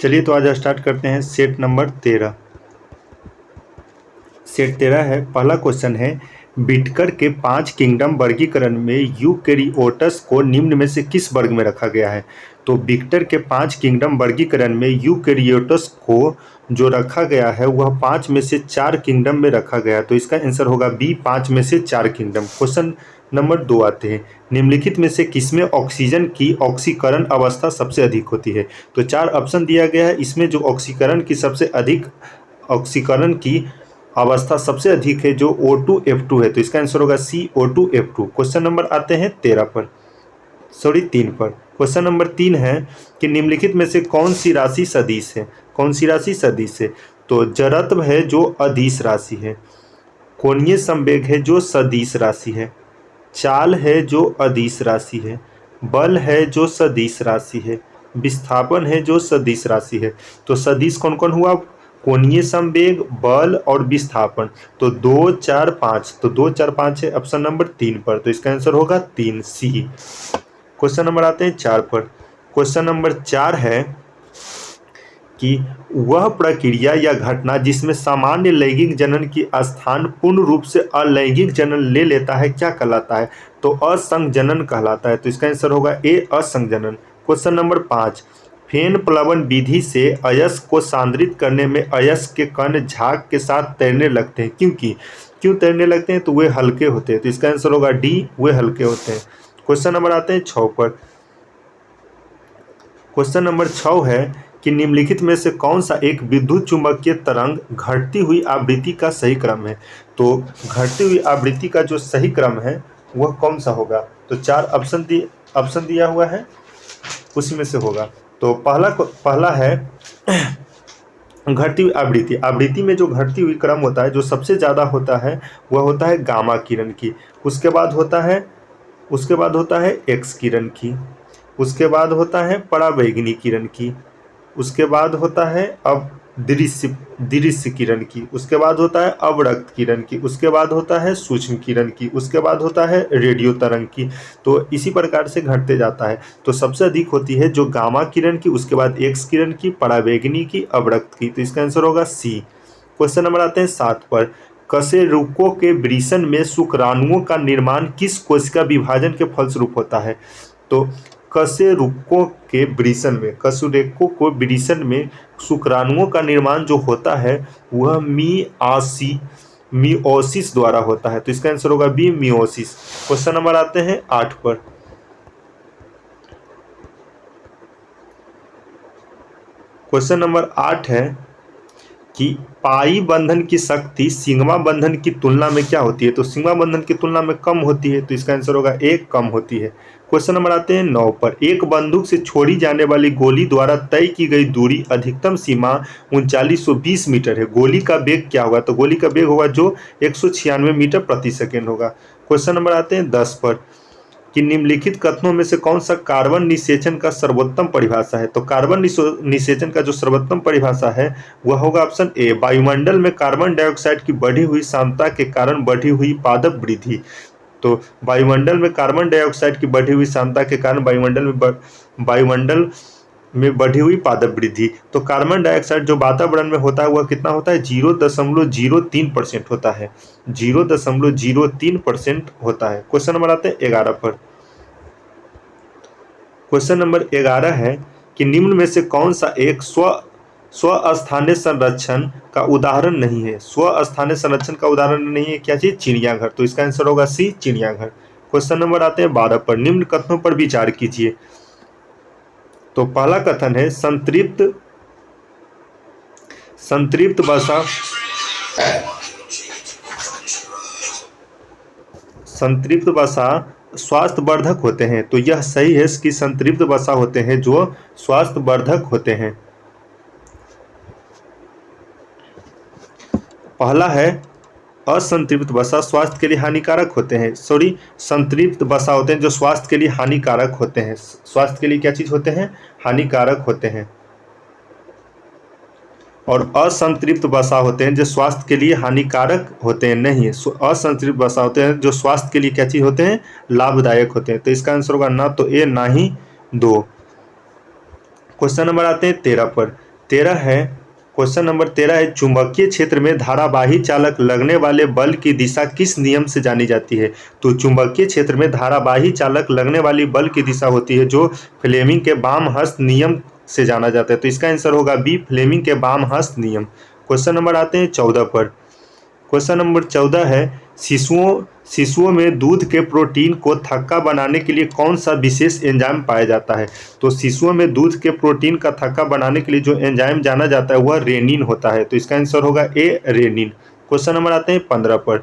चलिए तो आज स्टार्ट करते हैं सेट नंबर 13। सेट 13 है। पहला क्वेश्चन है, बिटकर के 5 किंगडम वर्गीकरण में यूकेरियोटस को निम्न में से किस वर्ग में रखा गया है। तो बिक्टर के 5 किंगडम वर्गीकरण में यूकेरियोटस को जो रखा गया है वह 5 में से 4 किंगडम में रखा गया है। तो इसका आंसर होगा बी, 5 में से 4 किंगडम। क्वेश्चन नंबर 2 आते हैं, निम्नलिखित में से किसमें ऑक्सीजन की ऑक्सीकरण अवस्था सबसे अधिक होती है। तो 4 ऑप्शन दिया गया है, इसमें जो ऑक्सीकरण की अवस्था सबसे अधिक है जो O2F2 है। तो इसका आंसर होगा सी, O2F2। क्वेश्चन नंबर आते हैं 3 पर। क्वेश्चन नंबर 3 है कि निम्नलिखित में से कौन सी राशि सदिश है। कौन सी राशि सदिश है। तो जड़त्व है जो अदिश राशि है, कोणीय संवेग है जो सदिश राशि है, चाल है जो अदिश राशि है, बल है जो सदिश राशि है, विस्थापन है जो सदिश राशि है। तो सदिश कौन कौन हुआ, कोणीय संवेग, बल और विस्थापन। तो 2, 4, 5। तो 2, 4, 5 है ऑप्शन नंबर 3 पर। तो इसका आंसर होगा 3 सी। क्वेश्चन नंबर आते हैं 4 पर। क्वेश्चन नंबर 4 है कि वह प्रक्रिया या घटना जिसमें सामान्य लैंगिक जनन की स्थान पूर्ण रूप से अलैंगिक जनन ले लेता है क्या कहलाता है। तो असंजनन कहलाता है। तो इसका आंसर होगा ए, असंजनन। क्वेश्चन नंबर 5, फेन प्लवन विधि से अयस्क को सांद्रित करने में अयस्क के कण झाग के साथ तैरने लगते हैं, क्यों तैरने लगते हैं। तो वे हल्के होते हैं। तो इसका आंसर होगा डी, वे हल्के होते हैं। क्वेश्चन नंबर आते हैं 6 पर। क्वेश्चन नंबर 6 है कि निम्नलिखित में से कौन सा एक विद्युत चुंबकीय तरंग घटती हुई आवृत्ति का सही क्रम है। तो घटती हुई आवृत्ति का जो सही क्रम है वह कौन सा होगा। तो 4 ऑप्शन दिया हुआ है, उसी में से होगा। तो पहला है घटती हुई आवृत्ति में जो घटती हुई क्रम होता है, जो सबसे ज़्यादा होता है वह होता है गामा किरण की। उसके बाद होता है एक्स किरण की। उसके बाद होता है पराबैंगनी किरण की। उसके बाद होता है अब दृश्य किरण की। उसके बाद होता है अवरक्त किरण की। उसके बाद होता है सूक्ष्म किरण की। उसके बाद होता है रेडियो तरंग की। तो इसी प्रकार से घटते जाता है। तो सबसे अधिक होती है जो गामा किरण की, उसके बाद एक्स किरण की, पराबैंगनी की, अवरक्त की। तो इसका आंसर होगा सी। क्वेश्चन नंबर आते हैं 7 पर। कशेरुकों के वृषण में शुक्राणुओं का निर्माण किस कोशिका विभाजन के फलस्वरूप होता है। तो कशेरुकों के वृषण में शुक्राणुओं का निर्माण जो होता है वह मियोसिस द्वारा होता है। तो इसका आंसर होगा बी, मियोसिस। क्वेश्चन नंबर आते हैं 8 पर। क्वेश्चन नंबर 8 है कि पाई बंधन की शक्ति सिग्मा बंधन की तुलना में क्या होती है। तो सिग्मा बंधन की तुलना में कम होती है। तो इसका आंसर होगा ए, कम होती है। क्वेश्चन नंबर आते हैं 9 पर। एक बंदूक से छोड़ी जाने वाली गोली द्वारा तय की गई दूरी अधिकतम सीमा 3920 मीटर है। गोली का वेग क्या होगा। तो गोली का वेग होगा जो 196 मीटर प्रति सेकेंड होगा। क्वेश्चन नंबर आते हैं 10 पर कि निम्नलिखित कथनों में से कौन सा कार्बन निषेचन का सर्वोत्तम परिभाषा है। तो कार्बन निषेचन का जो सर्वोत्तम परिभाषा है वह होगा ऑप्शन ए, वायुमंडल में कार्बन डाइऑक्साइड की बढ़ी हुई सांद्रता के कारण बढ़ी हुई पादप वृद्धि। तो वायुमंडल में कार्बन डाइऑक्साइड की बढ़ी हुई सांद्रता के कारण वायुमंडल में बढ़ी हुई पादप वृद्धि। तो कार्बन डाइऑक्साइड जो वातावरण में होता है वह कितना होता है, 0.03% होता है। 0.03% होता है। क्वेश्चन नंबर आते हैं 11 पर। क्वेश्चन नंबर 11 है कि निम्न में से कौन सा एक स्वस्थानीय संरक्षण का उदाहरण नहीं है। स्वस्थानीय संरक्षण का उदाहरण नहीं है क्या चीज, चिड़ियाघर। तो इसका आंसर होगा सी, चिड़ियाघर। क्वेश्चन नंबर आते हैं 12 पर। निम्न कथनों पर विचार कीजिए। तो पहला कथन है संतृप्त वसा स्वास्थ्यवर्धक होते हैं। तो यह सही है कि संतृप्त वसा होते हैं जो स्वास्थ्यवर्धक होते हैं। पहला है असंतृप्त वसा स्वास्थ्य के लिए हानिकारक होते हैं। संतृप्त वसा होते हैं जो स्वास्थ्य के लिए हानिकारक होते हैं। स्वास्थ्य के लिए क्या चीज होते हैं, हानिकारक होते हैं। और असंतृप्त वसा होते हैं जो स्वास्थ्य के लिए हानिकारक होते हैं। नहीं, असंतृप्त वसा होते हैं जो स्वास्थ्य के लिए क्या चीज होते हैं, लाभदायक होते हैं। तो इसका आंसर होगा ना तो ए, ना ही 2। क्वेश्चन नंबर आते हैं 13 पर। 13 है, क्वेश्चन नंबर 13 है, चुंबकीय क्षेत्र में धारावाही चालक लगने वाले बल की दिशा किस नियम से जानी जाती है? तो चुंबकीय क्षेत्र में धारावाही चालक लगने वाली बल की दिशा होती है जो फ्लेमिंग के वाम हस्त नियम से जाना जाता है। तो इसका आंसर होगा बी, फ्लेमिंग के वाम हस्त नियम। क्वेश्चन नंबर आते हैं 14 पर। क्वेश्चन नंबर 14 है, शिशुओं में दूध के प्रोटीन को थक्का बनाने के लिए कौन सा विशेष एंजाइम पाया जाता है? तो शिशुओं में दूध के प्रोटीन का थक्का बनाने के लिए जो एंजाइम जाना जाता है वह रेनिन होता है। तो इसका आंसर होगा ए, रेनिन। क्वेश्चन नंबर आते हैं 15 पर।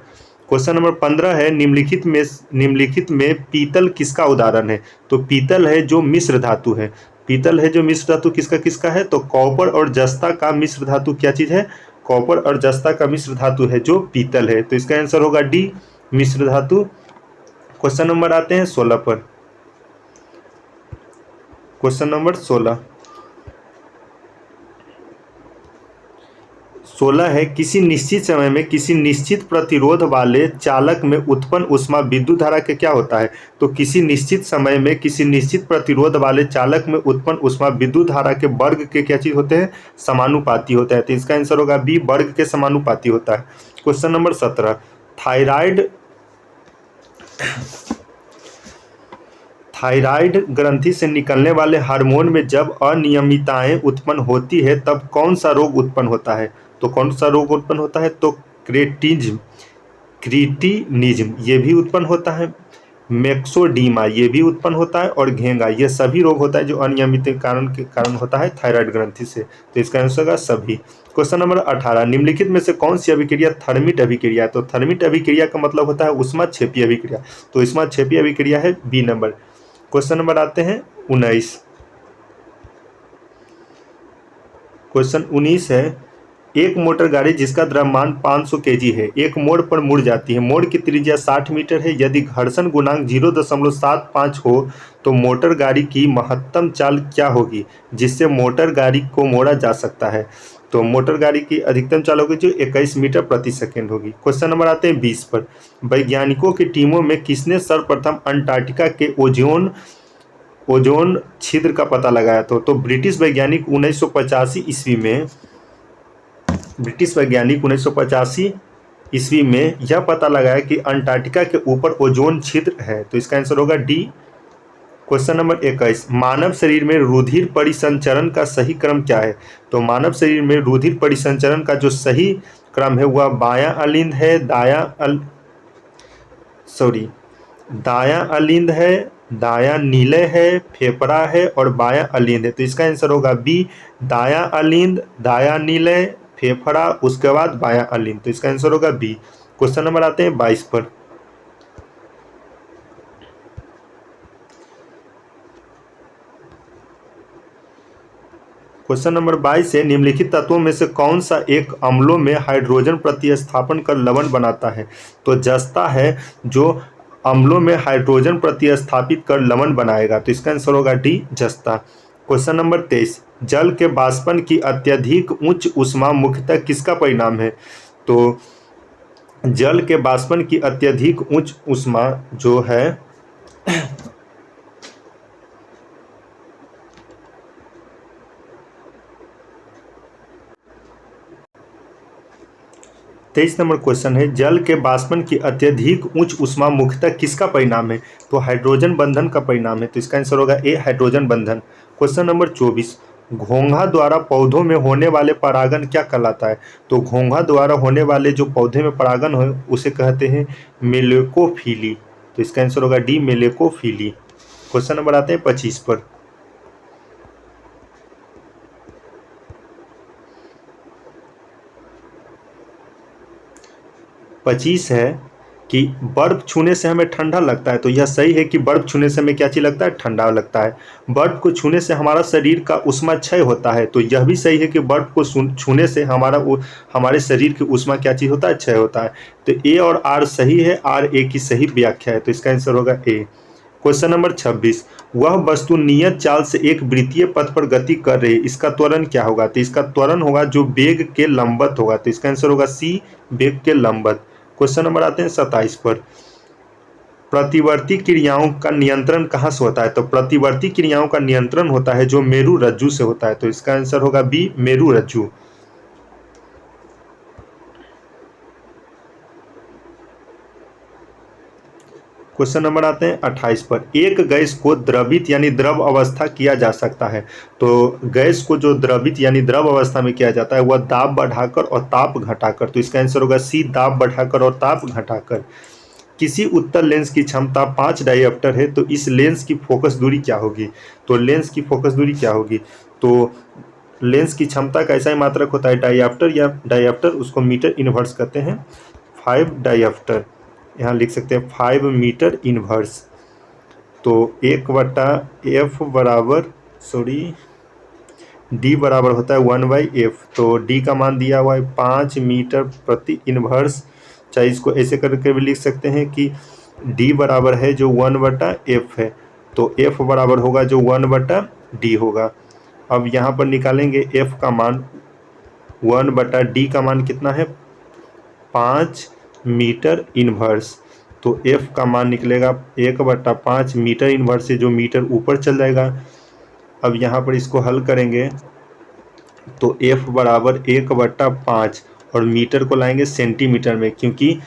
क्वेश्चन नंबर 15 है, निम्नलिखित में पीतल किसका उदाहरण है? तो पीतल है जो मिश्र धातु है। पीतल है जो मिश्र धातु किसका किसका है? तो कॉपर और जस्ता का मिश्र धातु क्या चीज है? कॉपर और जस्ता का मिश्र धातु है जो पीतल है। तो इसका आंसर होगा डी, मिश्र धातु। क्वेश्चन नंबर आते हैं 16 पर। क्वेश्चन नंबर 16 है, किसी निश्चित समय में किसी निश्चित प्रतिरोध वाले चालक में उत्पन्न ऊष्मा विद्युत धारा के क्या होता है? तो किसी निश्चित समय में किसी निश्चित प्रतिरोध वाले चालक में उत्पन्न ऊष्मा विद्युत धारा के वर्ग के क्या चीज होते हैं? समानुपाती होता है। तो इसका आंसर होगा बी, वर्ग के समानुपाती होता है। क्वेश्चन नंबर 17, थायराइड ग्रंथि से निकलने वाले हार्मोन में जब अनियमितताएं उत्पन्न होती है तब कौन सा रोग उत्पन्न होता है? तो कौन सा रोग उत्पन्न होता है? तो क्रिटिनिज्म ये भी उत्पन्न होता है, मैक्सोडीमा ये भी उत्पन्न होता है, और घेंगा ये सभी रोग होता है जो अनियमित के कारण होता है थायराइड ग्रंथि से। तो इसका आंसर होगा सभी। क्वेश्चन नंबर 18, निम्नलिखित में से कौन सी अभिक्रिया थर्मिट अभिक्रिया है? तो थर्मिट अभिक्रिया का मतलब होता है उष्माक्षेपी अभिक्रिया। तो उष्माक्षेपी अभिक्रिया है बी नंबर। क्वेश्चन नंबर आते हैं 19। क्वेश्चन 19 है, एक मोटर गाड़ी जिसका द्रव्यमान 500 केजी है एक मोड़ पर मुड़ जाती है। मोड़ की त्रिज्या 60 मीटर है। यदि घर्षण गुणांक 0.75 हो तो मोटर गाड़ी की महत्तम चाल क्या होगी जिससे मोटर गाड़ी को मोड़ा जा सकता है? तो मोटर गाड़ी की अधिकतम चाल होगी जो 21 मीटर प्रति सेकेंड होगी। क्वेश्चन नंबर आते हैं 20 पर। वैज्ञानिकों की टीमों में किसने सर्वप्रथम अंटार्कटिका के ओजोन छिद्र का पता लगाया? तो ब्रिटिश वैज्ञानिक 1985 ईस्वी में यह पता लगाया कि अंटार्कटिका के ऊपर ओजोन छिद्र है। तो इसका आंसर होगा डी। क्वेश्चन नंबर 21, मानव शरीर में रुधिर परिसंचरण का सही क्रम क्या है? तो मानव शरीर में रुधिर परिसंचरण का जो सही क्रम है वह दायां अलिंद है, दायां अलिंद है, दायां नीले है, फेफड़ा है और बायां अलिंद है। तो इसका आंसर होगा बी, दायां अलिंद, दायां नीले, फेफड़ा, उसके बाद बायां अलिंद। तो इसका आंसर होगा बी। क्वेश्चन नंबर आते हैं 22 पर। क्वेश्चन नंबर 22 है, निम्नलिखित तत्वों में से कौन सा एक अम्लों में हाइड्रोजन प्रतिस्थापन कर लवण बनाता है? तो जस्ता है जो अम्लों में हाइड्रोजन प्रतिस्थापित कर लवण बनाएगा। तो इसका आंसर होगा डी, जस्ता। क्वेश्चन नंबर 23, जल के वाष्पन की अत्यधिक उच्च ऊष्मा मुख्यतः किसका परिणाम है? तो जल के वाष्पन की अत्यधिक उच्च ऊष्मा जो है 23 नंबर क्वेश्चन है, जल के वाष्पन की अत्यधिक उच्च ऊष्मा मुख्यतः किसका परिणाम है? तो हाइड्रोजन बंधन का परिणाम है। तो इसका आंसर होगा ए, हाइड्रोजन बंधन। क्वेश्चन नंबर 24, घोंघा द्वारा पौधों में होने वाले परागण क्या कहलाता है? तो घोंघा द्वारा होने वाले जो पौधे में परागण हो उसे कहते हैं मेलेकोफिली। तो इसका आंसर होगा डी, मेलेकोफिली। क्वेश्चन नंबर आते हैं 25 पर। 25 है कि बर्फ छूने से हमें ठंडा लगता है। तो यह सही है कि बर्फ छूने से हमें क्या चीज लगता है? ठंडा लगता है। बर्फ को छूने से हमारा शरीर का ऊष्मा क्षय होता है। तो यह भी सही है कि बर्फ को छूने से हमारे शरीर की ऊष्मा क्या चीज होता है? क्षय होता है। तो ए और आर सही है, आर ए की सही व्याख्या है। तो इसका आंसर होगा ए। क्वेश्चन नंबर 26, वह वस्तु नियत चाल से एक वृत्तीय पथ पर गति कर रही है, इसका त्वरण क्या होगा? तो इसका त्वरण होगा जो वेग के लंबवत होगा। तो इसका आंसर होगा सी, वेग के लंबवत। क्वेश्चन नंबर आते हैं 27 पर। प्रतिवर्ती क्रियाओं का नियंत्रण कहाँ से होता है? तो प्रतिवर्ती क्रियाओं का नियंत्रण होता है जो मेरु रज्जु से होता है। तो इसका आंसर होगा बी, मेरु रज्जु। क्वेश्चन नंबर आते हैं 28 पर। एक गैस को द्रवित यानी द्रव अवस्था किया जा सकता है। तो गैस को जो द्रवित यानी द्रव अवस्था में किया जाता है वह दाब बढ़ाकर और ताप घटाकर। तो इसका आंसर होगा सी, दाब बढ़ाकर और ताप घटाकर। किसी उत्तल लेंस की क्षमता 5 डायोप्टर है, तो इस लेंस की फोकस दूरी क्या होगी? तो लेंस की फोकस दूरी क्या होगी? तो लेंस की क्षमता का ऐसा ही मात्रक होता है डायोप्टर, या डायोप्टर उसको मीटर इनवर्स कहते हैं। 5 डायोप्टर, यहाँ लिख सकते हैं 5 मीटर इनवर्स। तो 1/f बराबर, सॉरी, डी बराबर होता है 1/f। तो डी का मान दिया हुआ है 5 मीटर प्रति इनवर्स। चाहे इसको ऐसे करके भी लिख सकते हैं कि डी बराबर है जो 1/f है, तो f बराबर होगा जो 1/d होगा। अब यहाँ पर निकालेंगे f का मान, 1/d का मान कितना है? 5 मीटर इनवर्स। तो f का मान निकलेगा 1/5 मीटर इनवर्स से जो मीटर ऊपर चल जाएगा। अब यहाँ पर इसको हल करेंगे तो f बराबर 1/5 और मीटर को लाएंगे सेंटीमीटर में, क्योंकि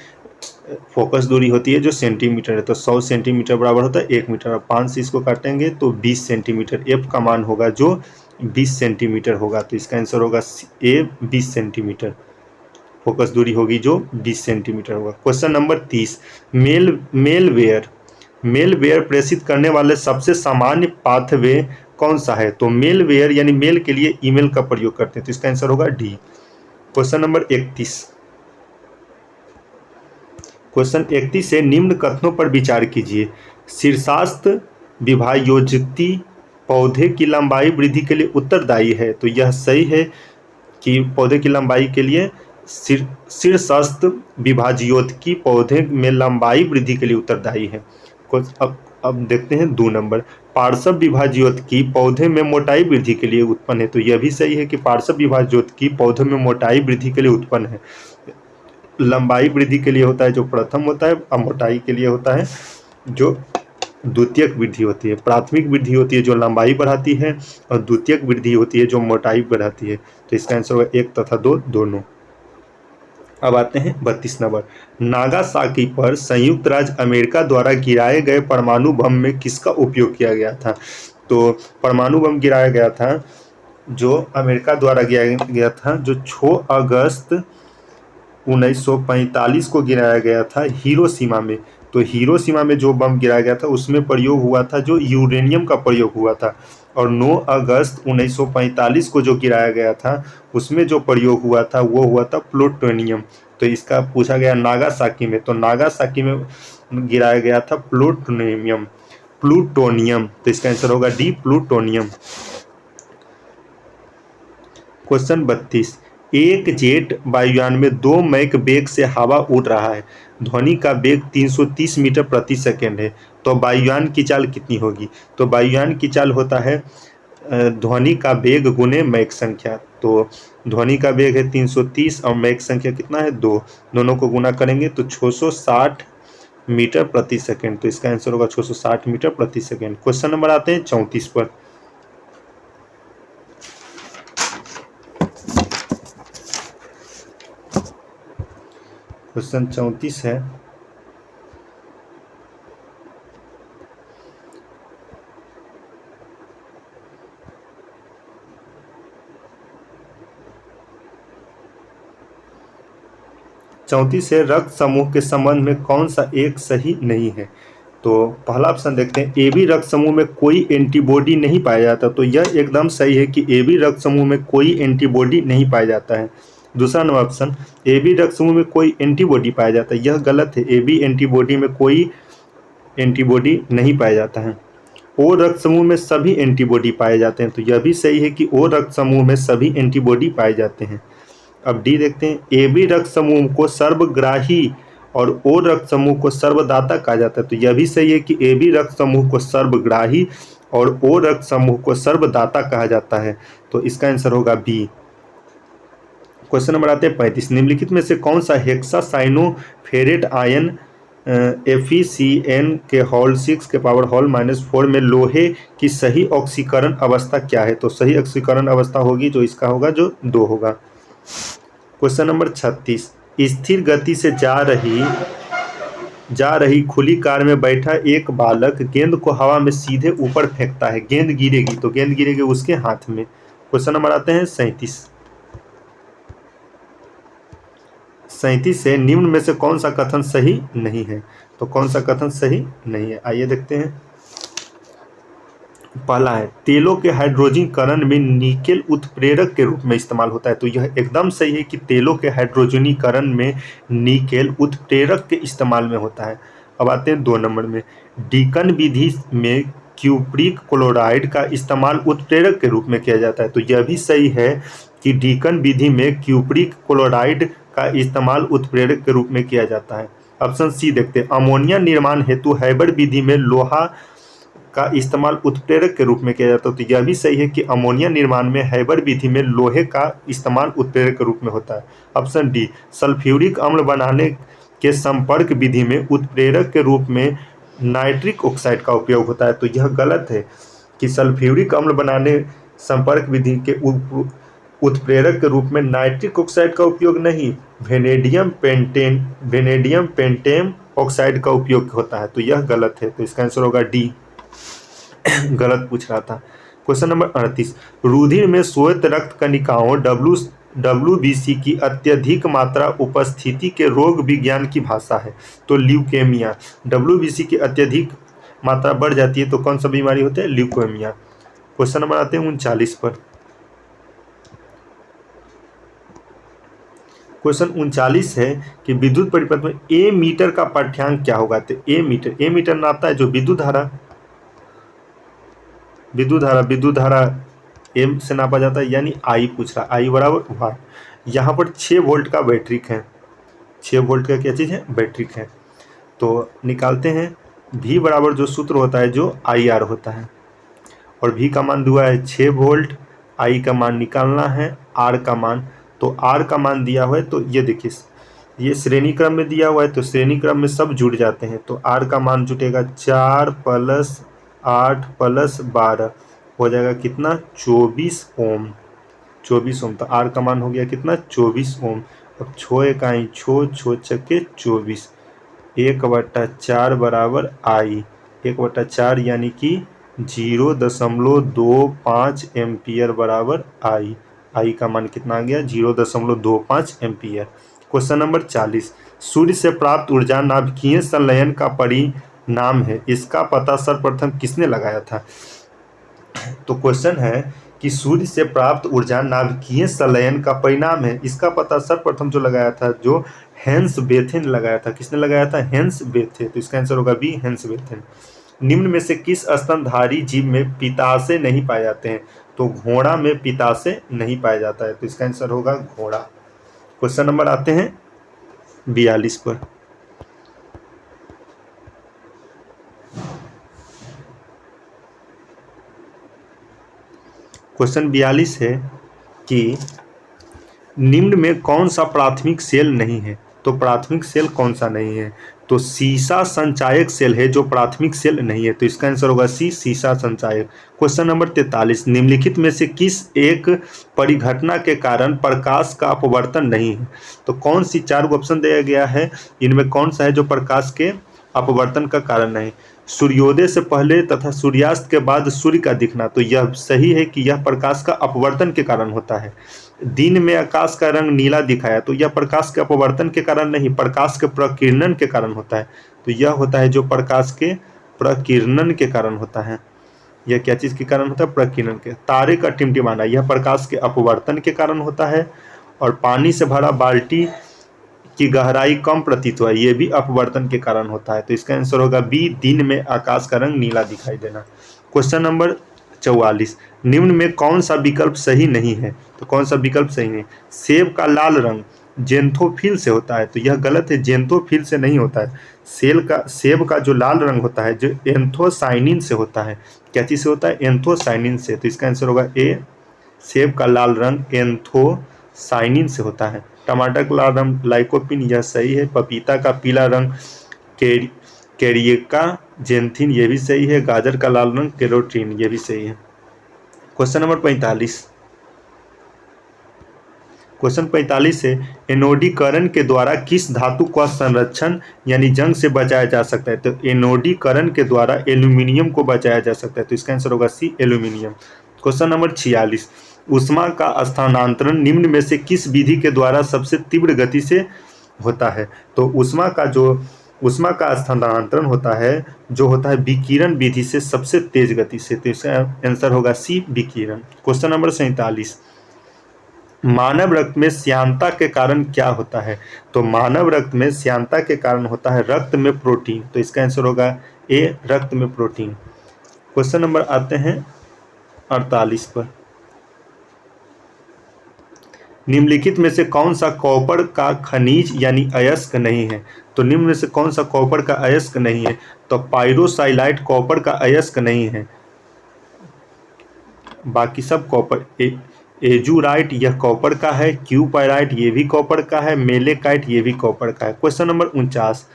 फोकस दूरी होती है जो सेंटीमीटर है। तो 100 सेंटीमीटर बराबर होता है 1 मीटर। और 5 से इसको काटेंगे तो 20 सेंटीमीटर। f का मान होगा जो 20 सेंटीमीटर होगा। तो इसका आंसर होगा ए, 20 सेंटीमीटर। फोकस दूरी होगी जो 20 सेंटीमीटर होगा। Question number 30। मेलवेयर प्रेषित करने वाले सबसे सामान्य पाथवे कौन सा है? तो मेलवेयर यानी मेल के लिए ईमेल का प्रयोग करते हैं। तो इसका आंसर होगा डी। Question number 31। क्वेश्चन 31 से निम्न कथनों पर विचार कीजिए। शीर्षास्थ विभाजयोज्यति पौधे की लंबाई वृद्धि के लिए उत्तरदायी है। तो यह सही है कि पौधे की लंबाई के लिए शीर्षस्थ विभाजयोज्यति पौधे में लंबाई वृद्धि के लिए उत्तरदायी है। अब देखते हैं 2 नंबर। पार्श्व विभाजयोज्यति पौधे में मोटाई वृद्धि के लिए उत्पन्न है। तो यह भी सही है कि पार्श्व विभाजयोज्यति पौधे में मोटाई वृद्धि के लिए उत्पन्न है। लंबाई वृद्धि के लिए होता है जो प्रथम होता है, और मोटाई के लिए होता है जो द्वितीयक वृद्धि होती है। प्राथमिक वृद्धि होती है जो लंबाई बढ़ाती है, और द्वितीयक वृद्धि होती है जो मोटाई बढ़ाती है। तो इसका आंसर होगा 1 तथा 2 दोनों। अब आते हैं 32 नंबर। नागासाकी पर संयुक्त राज्य अमेरिका द्वारा गिराए गए परमाणु बम में किसका उपयोग किया गया था? तो परमाणु बम गिराया गया था जो अमेरिका द्वारा गिराया गया था, जो 6 अगस्त 1945 को गिराया गया था हिरोशिमा में। तो हिरोशिमा में जो बम गिराया गया था उसमें प्रयोग हुआ था जो यूरेनियम का प्रयोग हुआ था। और 9 अगस्त 1945 को जो गिराया गया था उसमें जो प्रयोग हुआ था वो हुआ था प्लूटोनियम। तो इसका पूछा गया नागासाकी में, तो नागासाकी में गिराया गया था प्लूटोनियम। तो इसका आंसर होगा डी, प्लूटोनियम। क्वेश्चन 32। एक जेट वायुयान में 2 मैक वेग से हवा उड़ रहा है। ध्वनि का वेग 330 मीटर प्रति सेकेंड है। तो वायुयान की चाल कितनी होगी? तो वायुयान की चाल होता है ध्वनि का वेग गुने मैक संख्या। तो ध्वनि का वेग है 330 और मैक संख्या कितना है 2, दोनों को गुना करेंगे तो 660 मीटर प्रति सेकेंड। तो इसका आंसर होगा 660 मीटर प्रति सेकेंड। क्वेश्चन नंबर आते हैं 34 पर। क्वेश्चन 34 है। रक्त समूह के संबंध में कौन सा एक सही नहीं है? तो पहला ऑप्शन देखते हैं, ए बी रक्त समूह में कोई एंटीबॉडी नहीं पाया जाता। तो यह एकदम सही है कि ए बी रक्त समूह में कोई एंटीबॉडी नहीं पाया जाता है। दूसरा नंबर ऑप्शन, ए बी रक्त समूह में कोई एंटीबॉडी पाया जाता है, यह गलत है। ए बी एंटीबॉडी में कोई एंटीबॉडी नहीं पाया जाता है। ओ रक्त समूह में सभी एंटीबॉडी पाए जाते हैं। तो यह भी सही है कि ओ रक्त समूह में सभी एंटीबॉडी पाए जाते हैं। अब डी देखते हैं, ए बी रक्त समूह को सर्वग्राही और ओ रक्त समूह को सर्वदाता कहा जाता है। तो यह भी सही है कि ए बी रक्त समूह को सर्वग्राही और ओ रक्त समूह को सर्वदाता कहा जाता है। तो इसका आंसर होगा बी। क्वेश्चन नंबर आते हैं 35। निम्नलिखित में से कौन सा हेक्सासाइनोफेरेट आयन FeCN के होल 6 के पावर होल -4 में लोहे की सही ऑक्सीकरण अवस्था क्या है? तो सही ऑक्सीकरण अवस्था होगी जो इसका होगा, जो 2 होगा। क्वेश्चन नंबर 36, स्थिर गति से जा रही खुली कार में बैठा एक बालक गेंद को हवा में सीधे ऊपर फेंकता है। गेंद गिरेगी तो गेंद गिरेगी उसके हाथ में। क्वेश्चन नंबर आते हैं 37 से निम्न में से कौन सा कथन सही नहीं है? तो कौन सा कथन सही नहीं है, आइए देखते हैं। पहला है, तेलों के हाइड्रोजनीकरण में निकेल उत्प्रेरक के रूप में इस्तेमाल होता है। तो यह एकदम सही है कि तेलों के हाइड्रोजनीकरण में निकेल उत्प्रेरक के इस्तेमाल में होता है। अब आते हैं 2 नंबर में, डीकन विधि में क्यूप्रिक क्लोराइड का इस्तेमाल उत्प्रेरक के रूप में किया जाता है। तो यह भी सही है कि डीकन विधि में क्यूप्रिक क्लोराइड का इस्तेमाल उत्प्रेरक के रूप में किया जाता है। ऑप्शन सी देखते हैं, अमोनिया निर्माण हेतु हैबर विधि में लोहा का इस्तेमाल उत्प्रेरक के रूप में किया जाता है। तो यह भी सही है कि अमोनिया निर्माण में हैबर विधि में लोहे का इस्तेमाल उत्प्रेरक के रूप में होता है। ऑप्शन डी, सल्फ्यूरिक अम्ल बनाने के संपर्क विधि में उत्प्रेरक के रूप में नाइट्रिक ऑक्साइड का उपयोग होता है। तो यह गलत है कि सल्फ्यूरिक अम्ल बनाने संपर्क विधि के उत्प्रेरक के रूप में नाइट्रिक ऑक्साइड का उपयोग नहीं, वेनेडियम पेंटेम ऑक्साइड का उपयोग होता है। तो यह गलत है, तो इसका आंसर होगा डी। गलत पूछ रहा था। क्वेश्चन नंबर 38, रुधिर में श्वेत रक्त कणिकाओं WBC की अत्यधिक मात्रा उपस्थिति के रोग विज्ञान की भाषा है। तो ल्यूकेमिया। WBC की अत्यधिक मात्रा बढ़ जाती है तो कौन सा बीमारी होती है? ल्यूकेमिया। क्वेश्चन नंबर आते हैं 39 पर। क्वेश्चन 39 है कि विद्युत परिपथ में ए मीटर का पाठ्यांक क्या होगा? तो ए मीटर नापता है जो विद्युत धारा एम से नापा जाता है, यानी आई पूछ रहा, आई बराबर वाट। यहाँ पर 6 वोल्ट का बैटरिक है, 6 वोल्ट का क्या चीज़ है? बैटरिक है। तो निकालते हैं, V बराबर जो सूत्र होता है जो IR होता है, और V का मान दिया है 6 वोल्ट, I का मान निकालना है, R का मान। तो R का मान दिया हुआ है, तो ये देखिए ये श्रेणी क्रम में दिया हुआ है, तो श्रेणी क्रम में सब जुड़ जाते हैं। तो R का मान जुटेगा 4 + 8 + 12 हो जाएगा कितना? 24 ओम। 24 ओम। तो R का मान हो गया कितना? 24 ओम। अब 6 इकाई 6, 6 छक्के 24, 1/4 बराबर I, 1/4 यानी कि 0.25 एम्पियर बराबर I का मान कितना आ गया? 0.25 एम्पियर। क्वेश्चन नंबर 40, सूर्य से प्राप्त ऊर्जा नाभिकीय संलयन का परिणाम है, इसका पता सर्वप्रथम किसने लगाया था? तो क्वेश्चन है कि सूर्य से प्राप्त ऊर्जा नाभिकीय संलयन का परिणाम है, इसका पता सर्वप्रथम जो लगाया था, जो हेंस बेथे ने लगाया था। किसने लगाया था? हेंस बेथे। तो इसका आंसर होगा बी, हेंस बेथे। निम्न में से किस स्तनधारी जीव में पिताशय नहीं पाए जाते हैं? तो घोड़ा में पिताशय नहीं पाया जाता है, तो इसका आंसर होगा घोड़ा। क्वेश्चन नंबर आते हैं 42 पर। क्वेश्चन 42 है कि निम्न में कौन सा प्राथमिक सेल नहीं है? तो प्राथमिक सेल कौन सा नहीं है? तो सीसा संचायक सेल है जो प्राथमिक सेल नहीं है, तो इसका आंसर होगा सी, सीसा संचायक। क्वेश्चन नंबर 43, निम्नलिखित में से किस एक परिघटना के कारण प्रकाश का अपवर्तन नहीं है? तो कौन सी 4 ऑप्शन दिया गया है, इनमें कौन सा है जो प्रकाश के अपवर्तन का कारण नहीं? सूर्योदय से पहले तथा सूर्यास्त के बाद सूर्य का दिखना, तो यह सही है कि यह प्रकाश का अपवर्तन के कारण होता है। दिन में आकाश का रंग नीला दिखाया, तो यह प्रकाश के अपवर्तन के कारण नहीं, प्रकाश के प्रकीर्णन के कारण होता है। तो यह होता है जो प्रकाश के प्रकीर्णन के कारण होता है। यह क्या चीज़ के कारण होता है? प्रकीर्णन के। तारे का टिमटिमाना, यह प्रकाश के अपवर्तन के कारण होता है। और पानी से भरा बाल्टी की गहराई कम प्रतीत हुआ, यह भी अपवर्तन के कारण होता है। तो इसका आंसर होगा बी, दिन में आकाश का रंग नीला दिखाई देना। क्वेश्चन नंबर 44, निम्न में कौन सा विकल्प सही नहीं है? तो कौन सा विकल्प सही नहीं? सेब का लाल रंग जेंथोफिल से होता है, तो यह गलत है, जेंथोफिल से नहीं होता है। सेब का जो लाल रंग होता है जो एंथोसाइनिन से होता है। क्या चीज़ से होता है? एंथोसाइनिन से। तो इसका आंसर होगा ए, सेब का लाल रंग एंथोसाइनिन से होता है। टमाटर का लाल रंग लाइकोपिन, यह सही है। पपीता का पीला रंग कैरी कैरिएका जेंथिन, ये भी सही है। गाजर का लाल रंग कैरोटीन, ये भी सही है। Question number 45। क्वेश्चन 45 है, एनोडीकरण के द्वारा किस धातु का संरक्षण यानी जंग से बचाया जा सकता है? तो एनोडीकरण के द्वारा एल्यूमिनियम को बचाया जा सकता है, तो इसका आंसर होगा सी, एल्यूमिनियम। क्वेश्चन नंबर 46, ऊष्मा का स्थानांतरण निम्न में से किस विधि के द्वारा सबसे तीव्र गति से होता है? तो ऊष्मा का स्थानांतरण होता है जो होता है विकिरण विधि से सबसे तेज गति से, तो इसका आंसर होगा सी, विकिरण। क्वेश्चन नंबर 47, मानव रक्त में श्यानता के कारण क्या होता है? तो मानव रक्त में श्यानता के कारण होता है रक्त में प्रोटीन, तो इसका आंसर होगा ए, रक्त में प्रोटीन। क्वेश्चन नंबर आते हैं 48 पर, निम्नलिखित में से कौन सा कॉपर का खनिज यानी अयस्क नहीं है? तो निम्न में से कौन सा कॉपर का अयस्क नहीं है? तो पायरोसाइलाइट कॉपर का अयस्क नहीं है, बाकी सब कॉपर। एजुराइट यह कॉपर का है, क्यूपाइराइट ये भी कॉपर का है, मेलेकाइट ये भी कॉपर का है। क्वेश्चन नंबर 49,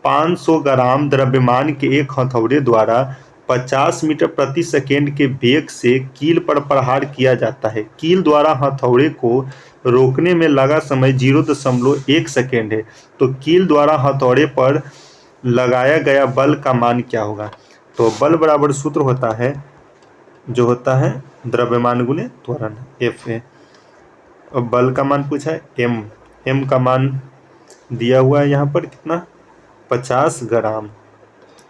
500 ग्राम द्रव्यमान के एक हथौड़े द्वारा 50 मीटर प्रति सेकेंड के वेग से कील पर प्रहार किया जाता है। कील द्वारा हथौड़े को रोकने में लगा समय 0.1 सेकेंड है, तो कील द्वारा हथौड़े पर लगाया गया बल का मान क्या होगा? तो बल बराबर सूत्र होता है जो होता है द्रव्यमान गुने त्वरण, एफ है। अब बल का मान पूछा है, एम का मान दिया हुआ है यहाँ पर कितना, 50 ग्राम,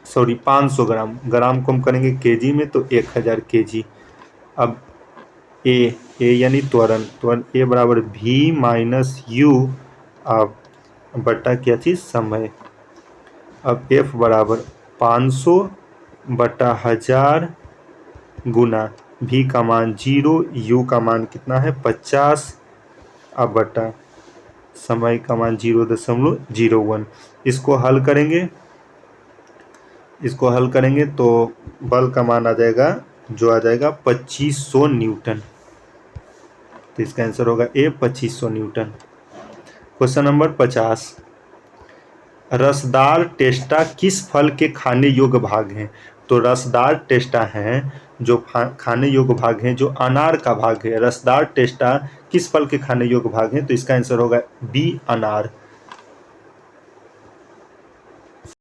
सॉरी 500 ग्राम, ग्राम को हम करेंगे केजी में तो 1000 केजी। अब ए यानी त्वरण ए बराबर भी माइनस यू अब बटा क्या चीज़, समय। अब एफ बराबर 500 बटा 1000 गुना भी का मान 0, यू का मान कितना है 50, अब बटा समय का मान 0.01। इसको हल करेंगे तो बल का मान आ जाएगा 2500 न्यूटन, तो इसका आंसर होगा ए, 2500 न्यूटन। क्वेश्चन नंबर 50, रसदार टेस्टा किस फल के खाने योग्य भाग हैं? तो रसदार टेस्टा हैं जो खाने योग्य भाग हैं जो अनार का भाग है। रसदार टेस्टा किस फल के खाने योग्य भाग हैं? तो इसका आंसर होगा बी, अनार।